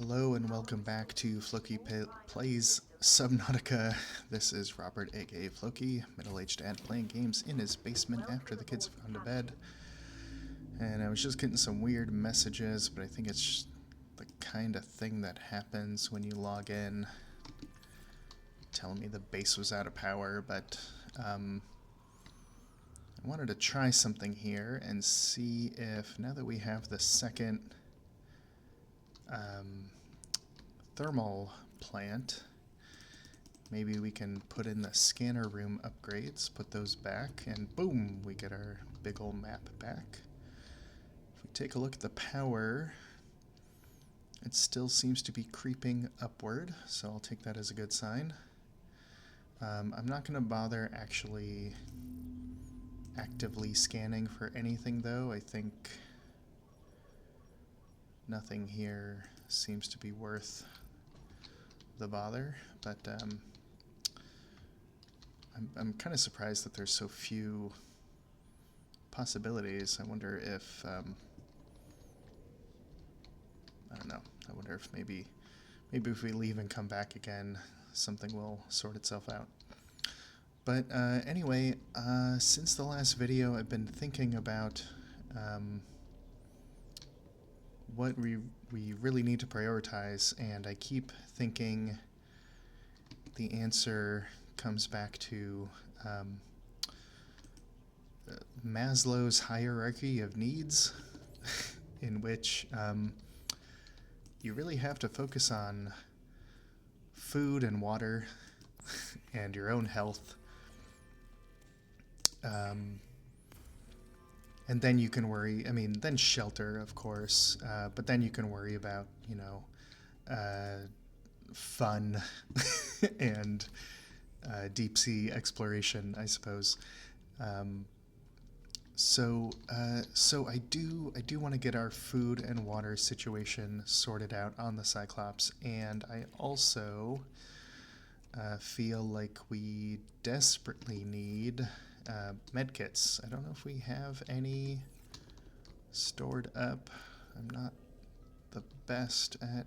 Hello and welcome back to Floki Plays Subnautica. This is Robert, aka Floki, middle-aged dad playing games in his basement after the kids have gone to bed. And I was just getting some weird messages, but I think it's the kind of thing that happens when you log in. Telling me the base was out of power, but I wanted to try something here and see if, now that we have the second thermal plant, maybe we can put in the scanner room upgrades, put those back, and boom, we get our big old map back. If we take a look at the power, it still seems to be creeping upward, so I'll take that as a good sign. I'm not going to bother actually actively scanning for anything though. I think nothing here seems to be worth the bother, but I'm kind of surprised that there's so few possibilities. I wonder if I don't know. I wonder if maybe if we leave and come back again, something will sort itself out. But anyway, since the last video, I've been thinking about what we really need to prioritize, and I keep thinking the answer comes back to Maslow's hierarchy of needs, in which you really have to focus on food and water and your own health. And then you can worry, then shelter, of course, but then you can worry about, fun and deep sea exploration, I suppose. So I do want to get our food and water situation sorted out on the Cyclops, and I also feel like we desperately need medkits. I don't know if we have any stored up. I'm not the best at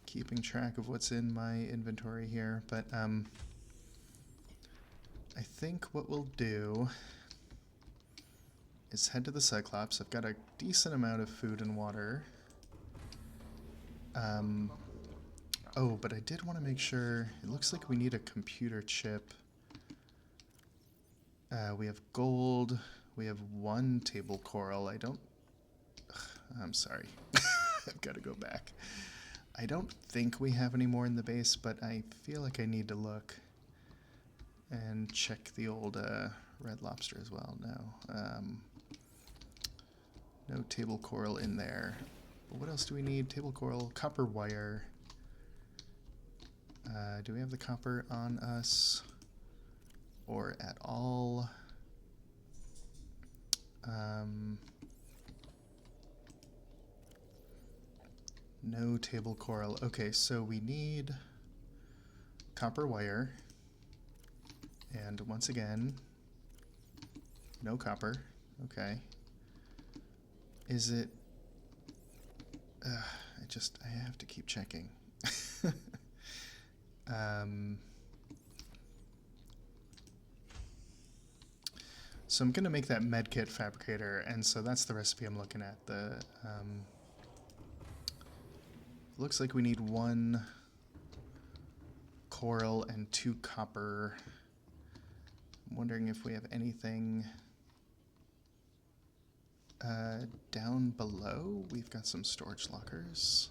keeping track of what's in my inventory here, but I think what we'll do is head to the Cyclops. I've got a decent amount of food and water. Oh, but I did want to make sure, it looks like we need a computer chip. We have gold, we have one table coral. I'm sorry, I've got to go back. I don't think we have any more in the base, but I feel like I need to look and check the old red lobster as well. No table coral in there. But what else do we need? Table coral, copper wire. Do we have the copper on us or at all? No table coral. Okay, so we need copper wire. And once again, no copper. Okay. Is it... I have to keep checking. So I'm going to make that medkit fabricator, and so that's the recipe I'm looking at. Looks like we need one coral and 2 copper. I'm wondering if we have anything down below. We've got some storage lockers.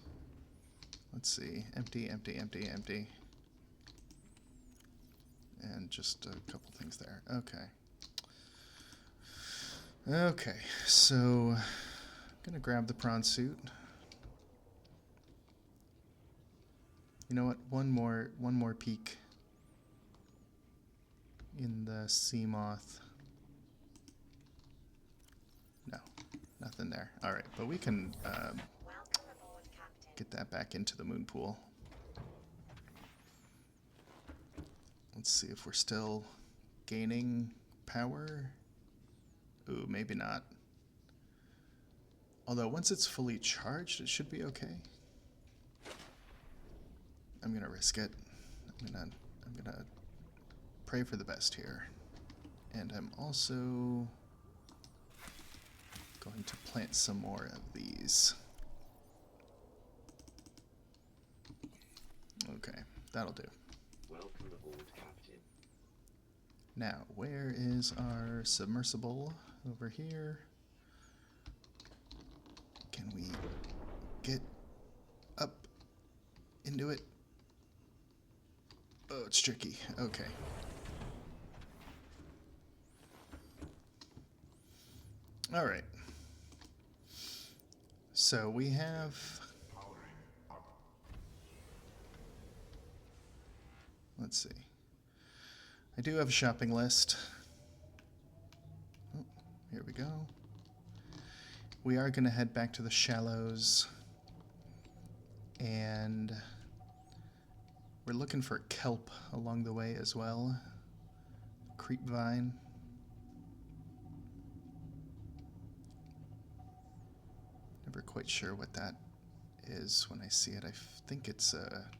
Let's see. Empty, empty, empty, empty. And just a couple things there. Okay. Okay, so I'm gonna grab the prawn suit. You know what? One more peek in the sea moth. No, nothing there. All right, but we can get that back into the moon pool. Let's see if we're still gaining power. Ooh, maybe not. Although once it's fully charged, it should be okay. I'm gonna risk it. I'm gonna pray for the best here. And I'm also going to plant some more of these. Okay, that'll do. Welcome aboard, Captain. Now, where is our submersible? Over here. Can we get up into it? Oh, it's tricky. Okay. All right. So we have... Let's see. I do have a shopping list. Oh, here we go. We are going to head back to the shallows. And we're looking for kelp along the way as well. Creep vine. Never quite sure what that is when I see it. I think it's a...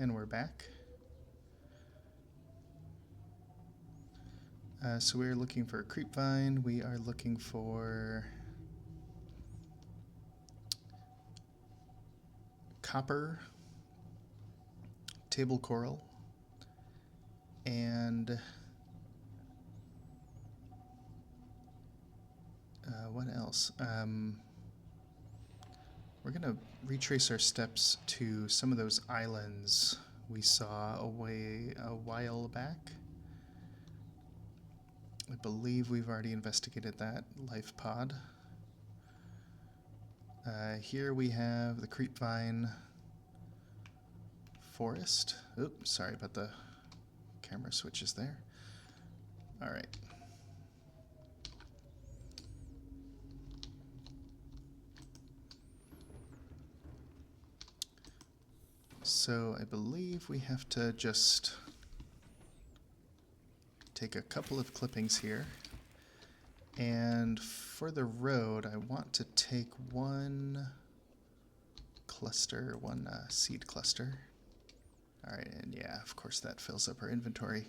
And we're back. So we're looking for a creep vine. We are looking for copper, table coral, and what else? We're going to retrace our steps to some of those islands we saw a while back. I believe we've already investigated that life pod. Here we have the creepvine forest. Oops, sorry about the camera switches there. All right. So I believe we have to just take a couple of clippings here. And for the road, I want to take one cluster, one seed cluster. All right, and yeah, of course that fills up our inventory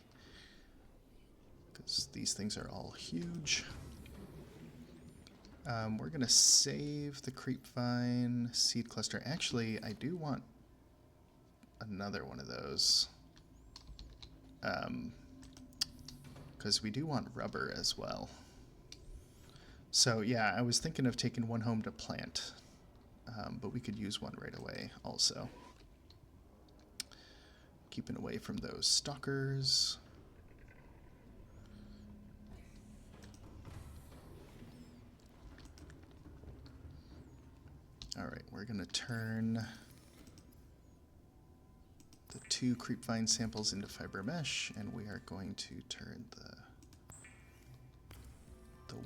because these things are all huge. We're going to save the creepvine seed cluster. Actually, I do want another one of those because we do want rubber as well. So yeah, I was thinking of taking one home to plant, but we could use one right away also. Keeping away from those stalkers. Alright, we're going to turn the 2 creepvine samples into fiber mesh, and we are going to turn the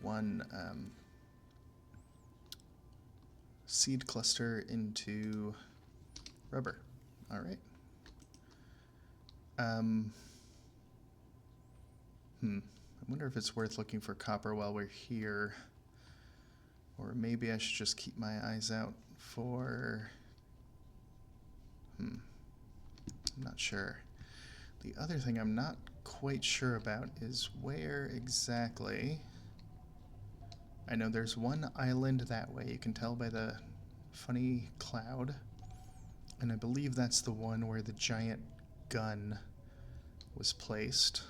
one seed cluster into rubber. Alright. I wonder if it's worth looking for copper while we're here. Or maybe I should just keep my eyes out for... I'm not sure. The other thing I'm not quite sure about is where exactly... I know there's one island that way, you can tell by the funny cloud. And I believe that's the one where the giant gun was placed.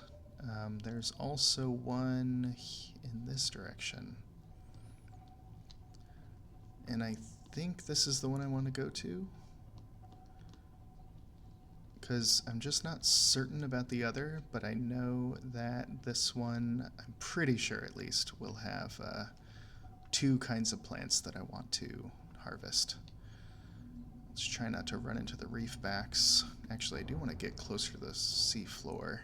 There's also one in this direction. And I think this is the one I want to go to. Because I'm just not certain about the other, but I know that this one, I'm pretty sure at least, will have 2 kinds of plants that I want to harvest. Let's try not to run into the reef backs. Actually, I do want to get closer to the sea floor.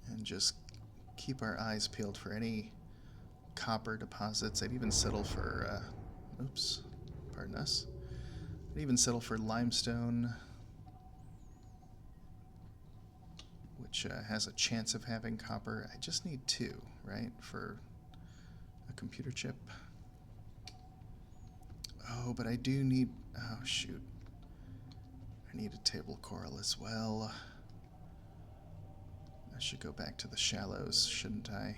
And just keep our eyes peeled for any copper deposits. I'd even settle for Oops, pardon us. I'd even settle for limestone, which has a chance of having copper. I just need 2, right, for a computer chip. Oh, but I do need... Oh, shoot. I need a table coral as well. I should go back to the shallows, shouldn't I?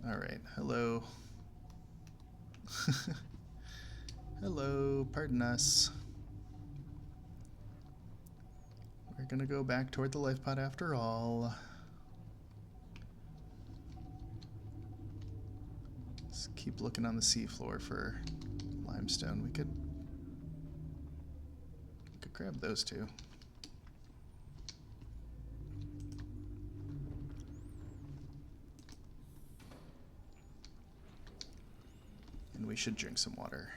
Alright, hello. Hello, pardon us. We're gonna go back toward the life pod after all. Let's keep looking on the seafloor for limestone. We could grab those 2. And we should drink some water.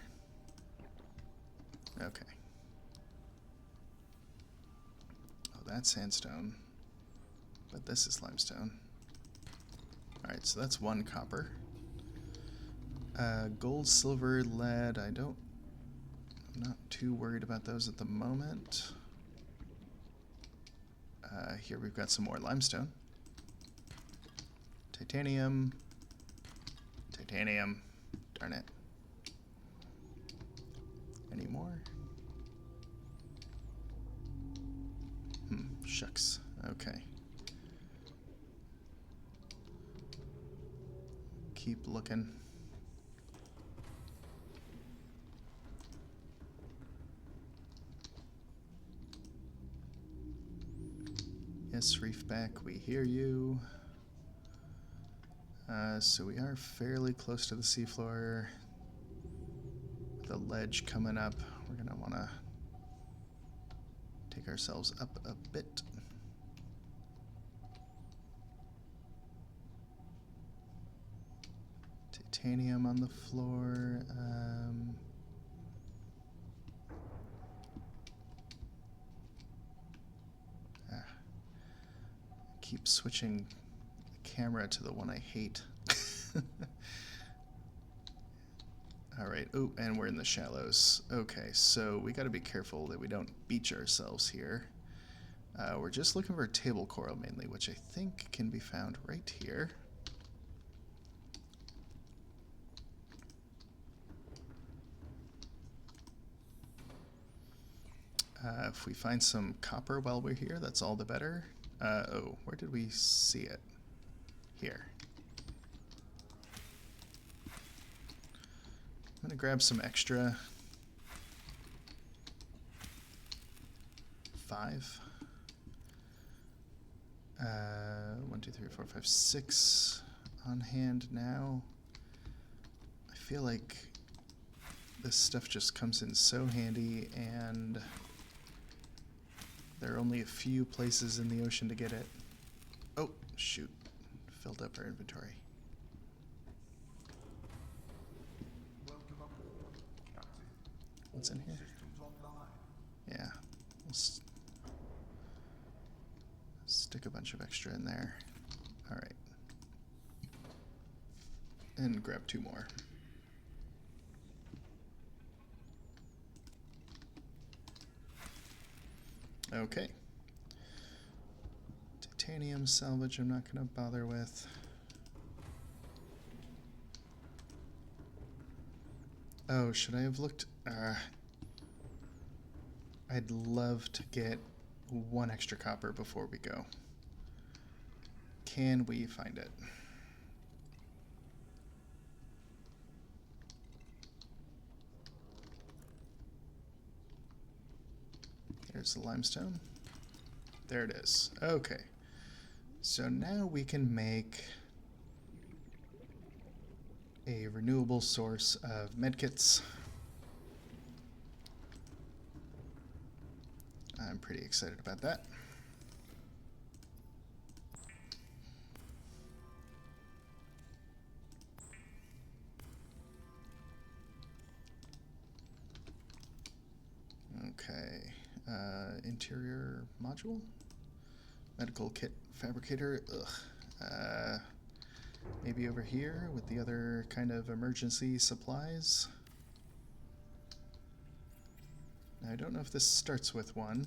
Okay. Oh, that's sandstone. But this is limestone. Alright, so that's 1 copper. Gold, silver, lead, I'm not too worried about those at the moment. Here we've got some more limestone. Titanium. Titanium. Darn it. Any more? Shucks. Okay. Keep looking. Yes, Reefback, we hear you. So we are fairly close to the seafloor. The ledge coming up. We're going to want to take ourselves up a bit. Titanium on the floor. Keep switching the camera to the one I hate. Alright, oh, and we're in the shallows. Okay, so we gotta be careful that we don't beach ourselves here. We're just looking for table coral mainly, which I think can be found right here. If we find some copper while we're here, that's all the better. Oh, where did we see it? Here. I'm gonna grab some extra. 5. 1, 2, 3, 4, 5, 6 on hand now. I feel like this stuff just comes in so handy, and there are only a few places in the ocean to get it. Oh, shoot. Filled up our inventory. What's in here? Yeah. We'll stick a bunch of extra in there. Alright. And grab 2 more. Okay. Titanium salvage I'm not going to bother with. Oh, should I have looked? I'd love to get 1 extra copper before we go. Can we find it? There's the limestone. There it is. Okay. So now we can make a renewable source of medkits. I'm pretty excited about that. Okay. Interior module? Medical kit fabricator? Ugh. Maybe over here with the other kind of emergency supplies. Now, I don't know if this starts with one.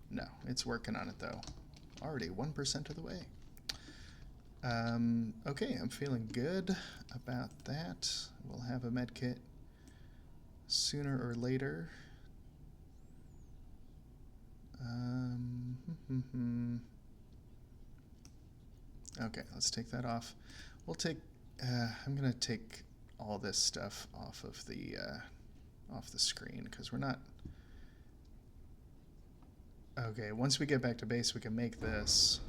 No, it's working on it though. Already 1% of the way. Okay, I'm feeling good about that. We'll have a medkit sooner or later. Okay, let's take that off. We'll take. I'm gonna take all this stuff off of the screen because we're not. Okay, once we get back to base, we can make this.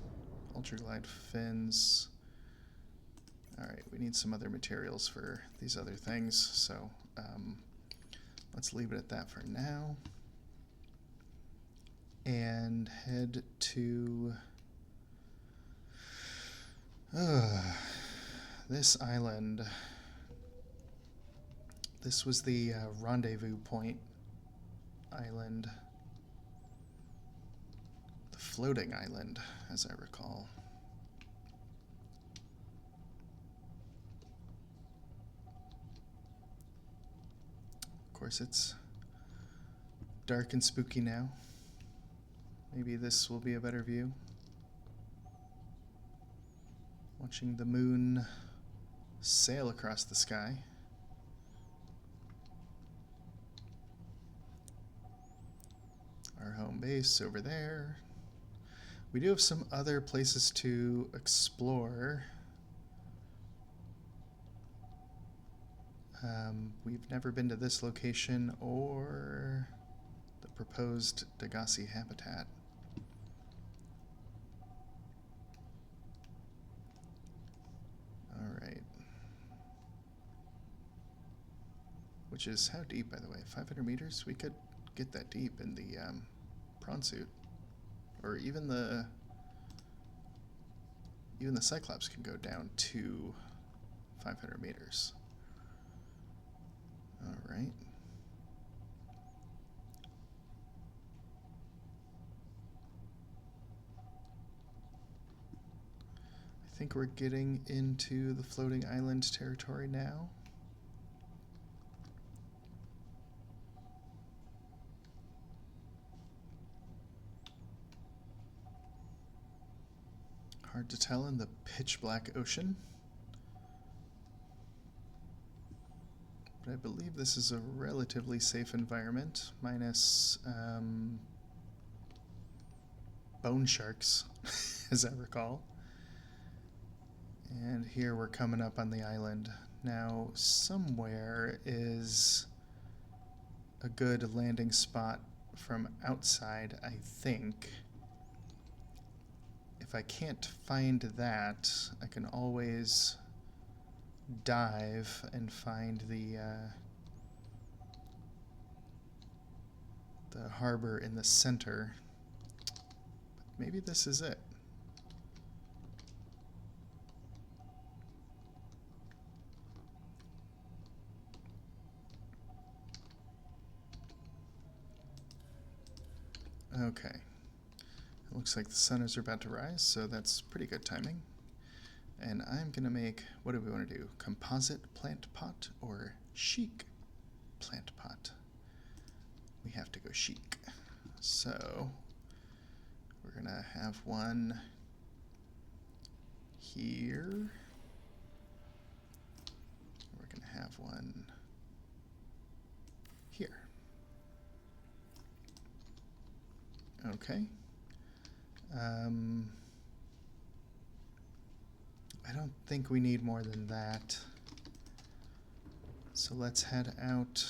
Ultraglide fins. Alright, we need some other materials for these other things, so let's leave it at that for now. And head to this island. This was the rendezvous point island. The floating island, as I recall. Of course, it's dark and spooky now. Maybe this will be a better view. Watching the moon sail across the sky. Our home base over there. We do have some other places to explore. We've never been to this location or the proposed Degassi habitat. Alright. Which is how deep, by the way? 500 meters? We could get that deep in the prawn suit. Or even the Cyclops can go down to 500 meters. Alright. I think we're getting into the floating island territory now. Hard to tell in the pitch black ocean. But I believe this is a relatively safe environment, minus bone sharks, as I recall. And here we're coming up on the island. Now, somewhere is a good landing spot from outside, I think. If I can't find that, I can always dive and find the harbor in the center. But maybe this is it. Okay. It looks like the sun is about to rise, so that's pretty good timing. And I'm going to make, what do we want to do? Composite plant pot or chic plant pot? We have to go chic. So we're going to have one here. We're going to have one here. Okay. I don't think we need more than that. So let's head out.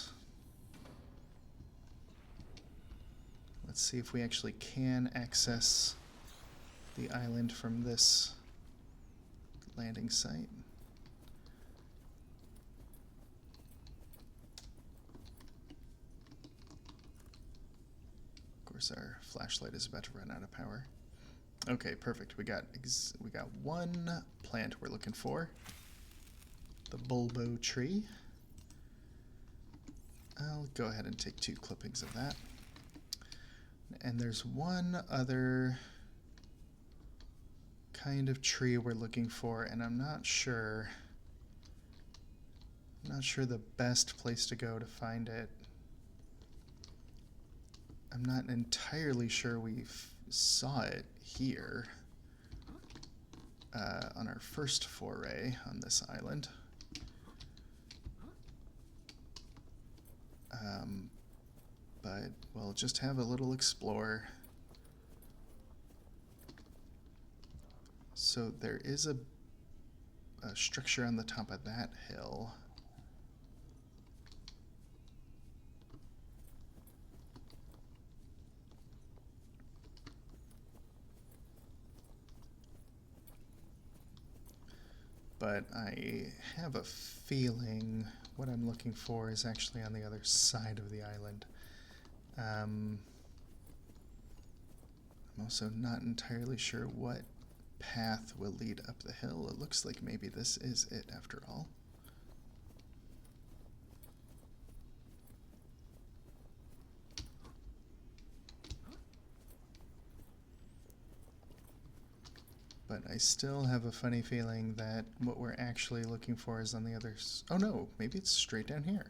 Let's see if we actually can access the island from this landing site. Of course, our flashlight is about to run out of power. Okay, perfect. We got one plant we're looking for. The bulbo tree. I'll go ahead and take 2 clippings of that. And there's one other kind of tree we're looking for, and I'm not sure the best place to go to find it. I'm not entirely sure we saw it here on our first foray on this island. But we'll just have a little explore. So there is a structure on the top of that hill. But I have a feeling what I'm looking for is actually on the other side of the island. I'm also not entirely sure what path will lead up the hill. It looks like maybe this is it after all. But I still have a funny feeling that what we're actually looking for is on the other oh no, maybe it's straight down here.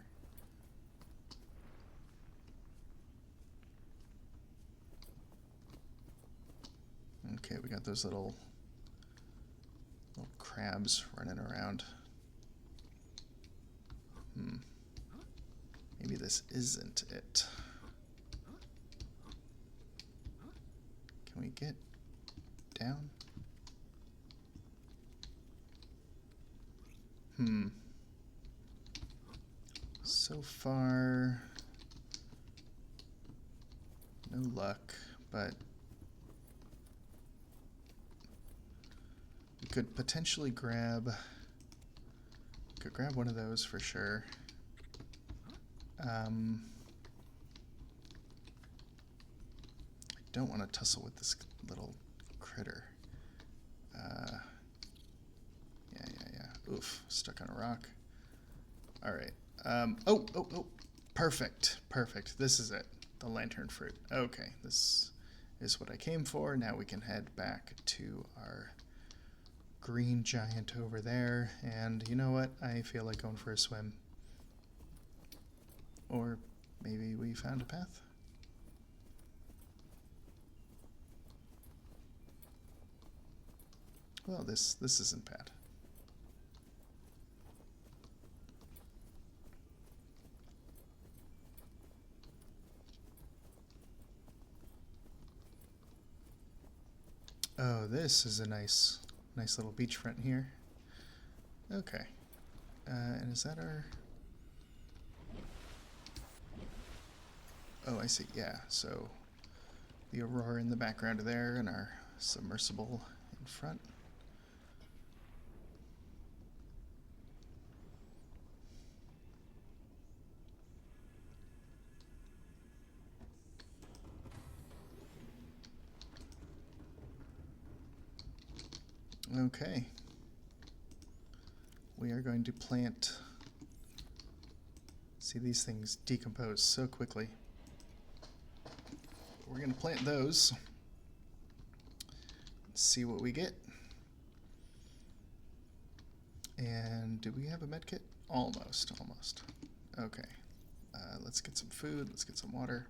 Okay, we got those little crabs running around. Maybe this isn't it. Can we get down? So far, no luck, but we could potentially grab one of those for sure. I don't want to tussle with this little critter. Yeah. Oof, stuck on a rock. All right. Oh, perfect. This is it. The lantern fruit. Okay, this is what I came for. Now we can head back to our green giant over there. And you know what? I feel like going for a swim. Or maybe we found a path. Well, this isn't bad. Oh, this is a nice little beachfront here. Okay. And is that our... Oh, I see. Yeah, so the aurora in the background there and our submersible in front. Okay. We are going to plant... See, these things decompose so quickly. We're going to plant those. See what we get. And do we have a medkit? Almost. Okay. Let's get some food. Let's get some water.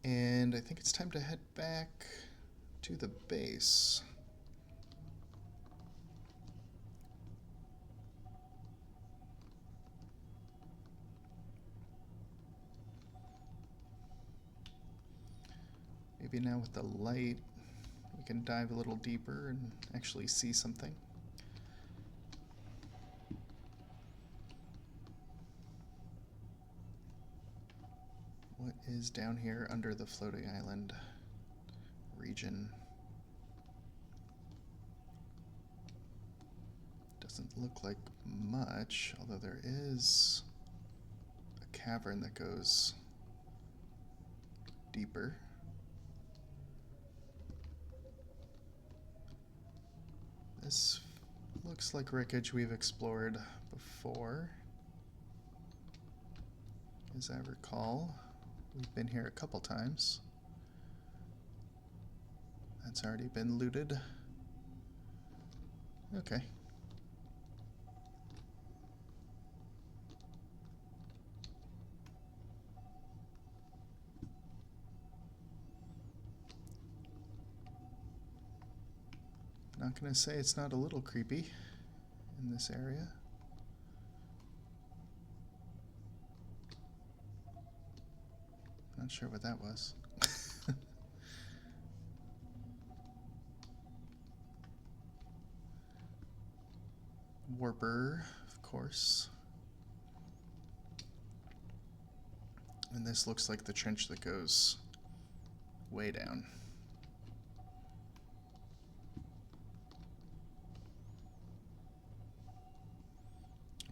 And I think it's time to head back to the base. Maybe now with the light, we can dive a little deeper and actually see something. What is down here under the floating island region? Doesn't look like much, although there is a cavern that goes deeper. This looks like wreckage we've explored before, as I recall. We've been here a couple times. That's already been looted. Okay. Not gonna say it's not a little creepy in this area. Not sure what that was. Warper, of course. And this looks like the trench that goes way down.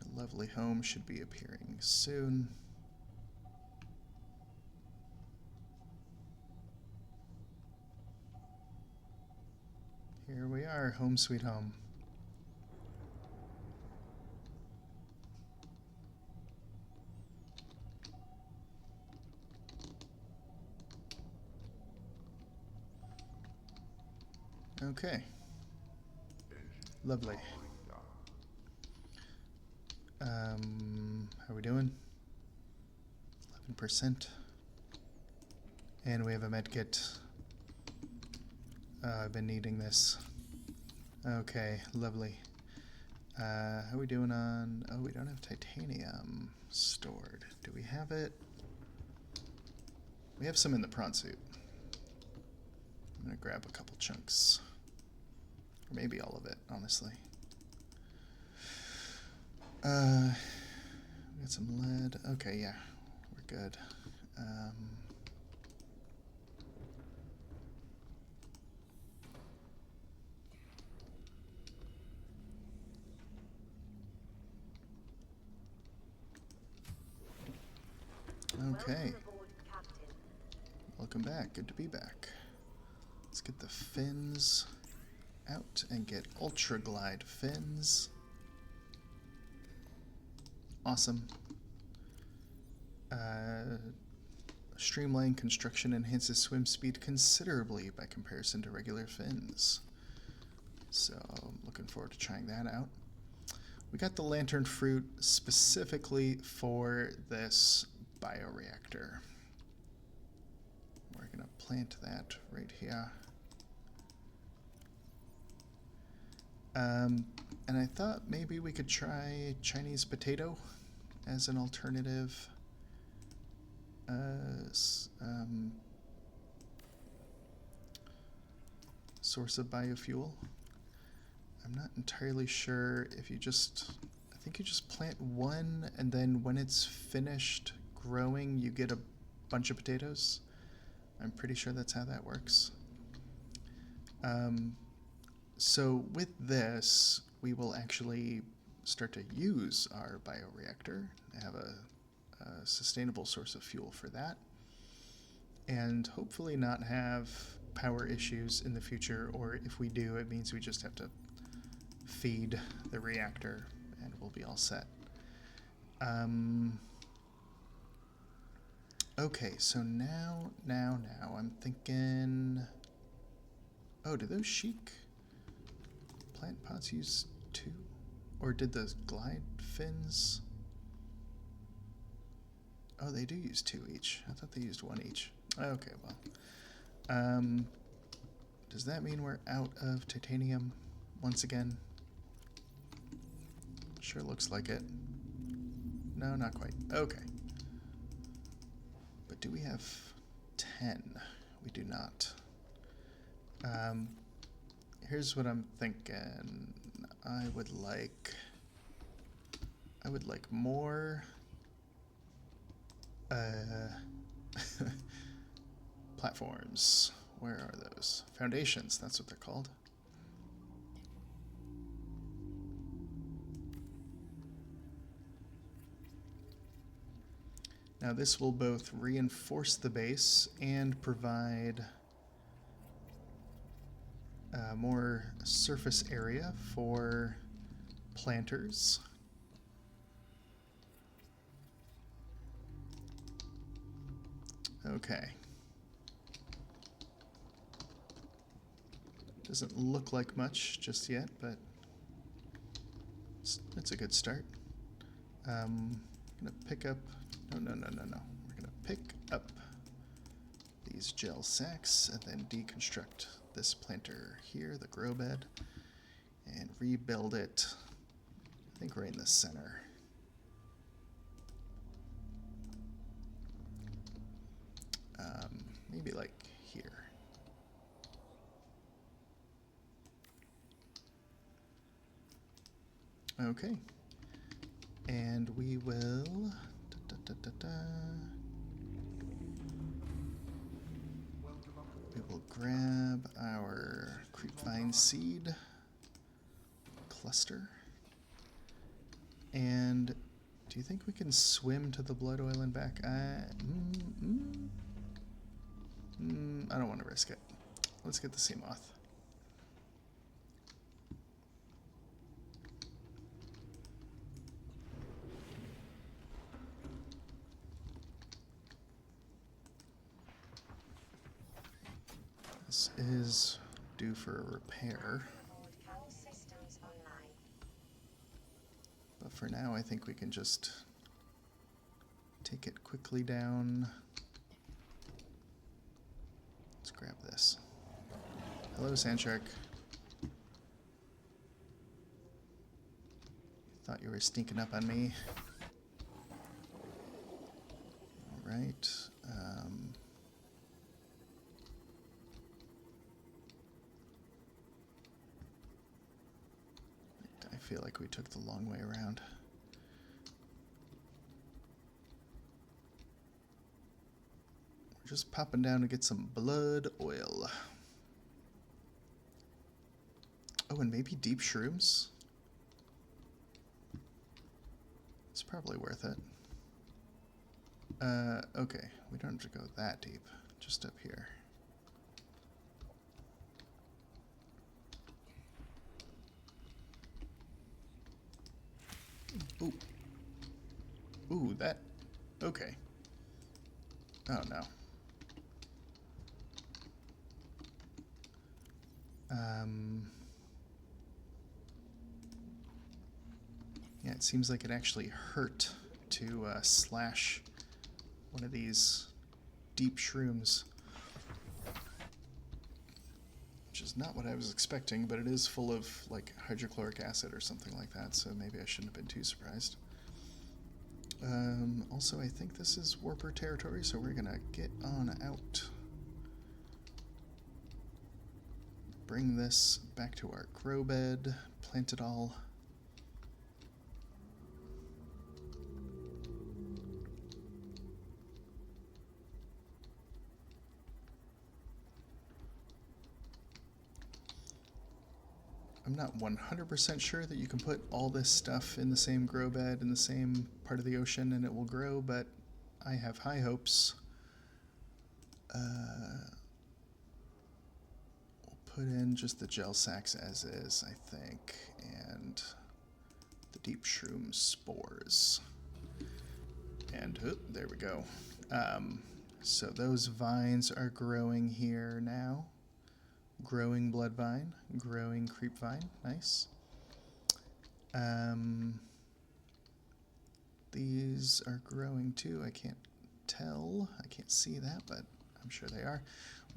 Our lovely home should be appearing soon. Here we are, home sweet home. Okay. Lovely. How are we doing? 11%. And we have a medkit. I've been needing this. Okay, lovely. How are we doing on... Oh, we don't have titanium stored. Do we have it? We have some in the prawn suit. I'm gonna grab a couple chunks. Or maybe all of it, honestly. We got some lead. Okay, yeah, we're good. Okay. Welcome back. Good to be back. Let's get the fins out and get Ultra Glide fins. Awesome. Streamlined construction enhances swim speed considerably by comparison to regular fins. So I'm looking forward to trying that out. We got the lantern fruit specifically for this bioreactor. We're going to plant that right here. And I thought maybe we could try Chinese potato as an alternative source of biofuel. I'm not entirely sure if you just, I think you just plant one and then when it's finished growing you get a bunch of potatoes. I'm pretty sure that's how that works. So with this, we will actually start to use our bioreactor, have a sustainable source of fuel for that, and hopefully not have power issues in the future, or if we do, it means we just have to feed the reactor and we'll be all set. Okay, so now I'm thinking, oh, do those chic plant pots use 2? Or did the glide fins? Oh, they do use 2 each. I thought they used 1 each. Okay, well. Does that mean we're out of titanium once again? Sure looks like it. No, not quite. Okay. But do we have 10? We do not. Here's what I'm thinking. I would like more platforms. Where are those? Foundations, that's what they're called. Now this will both reinforce the base and provide more surface area for planters. Okay. Doesn't look like much just yet, but it's a good start. I'm gonna pick up, no. We're gonna pick up these gel sacks and then deconstruct this planter here, the grow bed, and rebuild it, I think right in the center. Maybe like here. Okay. And we will we will grab our creepvine seed cluster. And do you think we can swim to the blood oil and back? I don't want to risk it. Let's get the sea moth. This is due for a repair. But for now, I think we can just take it quickly down. Let's grab this. Hello, sand shark. Thought you were sneaking up on me. All right. I feel like we took the long way around. We're just popping down to get some blood oil. Oh, and maybe deep shrooms? It's probably worth it. Okay, we don't have to go that deep, just up here. Ooh. Ooh, that... Okay. Oh, no. Yeah, it seems like it actually hurt to slash one of these deep shrooms. Which is not what I was expecting, but it is full of, like, hydrochloric acid or something like that, so maybe I shouldn't have been too surprised. Also, I think this is Warper territory, so we're gonna get on out. Bring this back to our grow bed, plant it all. I'm not 100% sure that you can put all this stuff in the same grow bed in the same part of the ocean and it will grow, but I have high hopes. We'll put in just the gel sacks as is, I think, and the deep shroom spores. And there we go. So those vines are growing here now. Growing blood vine, growing creep vine, nice. These are growing too, I can't tell, I can't see that, but I'm sure they are.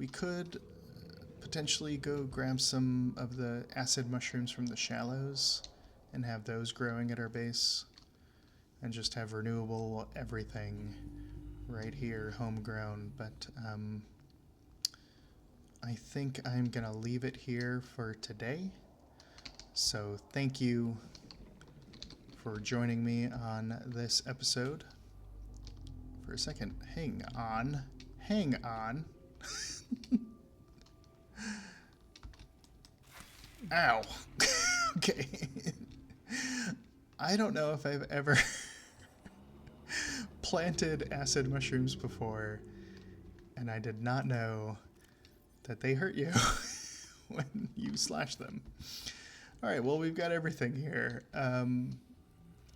We could potentially go grab some of the acid mushrooms from the shallows and have those growing at our base and just have renewable everything right here, homegrown, but I think I'm going to leave it here for today. So thank you for joining me on this episode. For a second, hang on. Ow. Okay. I don't know if I've ever planted acid mushrooms before, and I did not know that they hurt you when you slash them. All right, well, we've got everything here.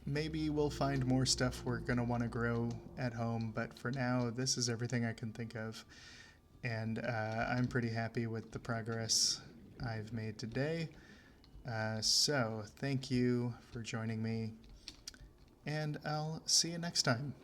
maybe we'll find more stuff we're going to want to grow at home, but for now, this is everything I can think of. And I'm pretty happy with the progress I've made today. So thank you for joining me, and I'll see you next time.